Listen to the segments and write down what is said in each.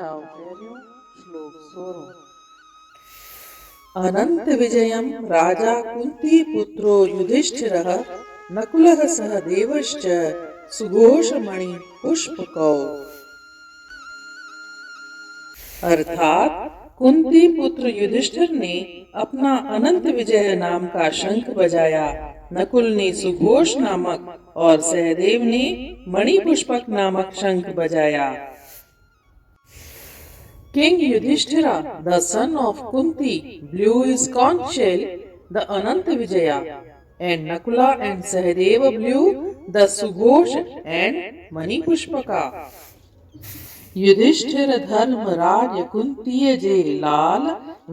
अध्याय पहिरियों श्लोक 16 अनंत विजयम राजा कुंती पुत्रो युधिष्ठिरः नकुलः सह देवश्च सुघोषमणि पुष्पकौ। अर्थात कुंती पुत्र युधिष्ठिर ने अपना अनंत विजय नाम का शंख बजाया, नकुल ने सुघोष नामक और सहदेव ने मणि पुष्पक नामक शंख बजाया। King Yudhishthira, the son of Kunti, blew his conch shell, the Ananta Vijaya, and Nakula and Sahadeva blew the Sughosh and Mani Pushpaka. Yudhishthir धर्म राज कुंतीय जे लाल,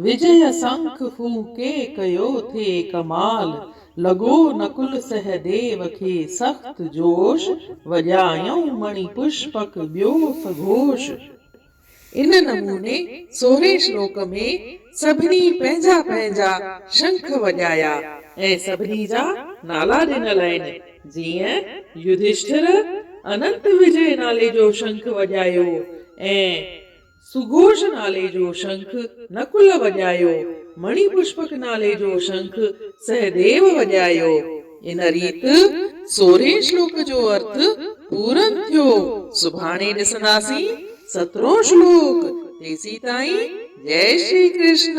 विजय शंख फूके कयो थे कमाल। लगो नकुल सहदेव के सख्त जोश, बजायों मणि पुष्पक ब्यो सघोष। इन नमूने 16 श्लोक में सभिनी पंहिंजा पंहिंजा शंख वॼाया ऐं सभिनी जा नाला ॾिनल आहिनि। जीअं युधिष्ठिर अनंत विजय नाले जो शंख वॼायो ऐं सुघोष नाले जो शंख नकुल वॼायो, मणि पुष्पक नाले जो शंख सहदेव वॼायो। इन रीत 16 श्लोक जो अर्थ पूरन थियो। सुभाणे ॾिसंदासीं 17 श्लोक। तेसी ताईं जय श्री कृष्ण।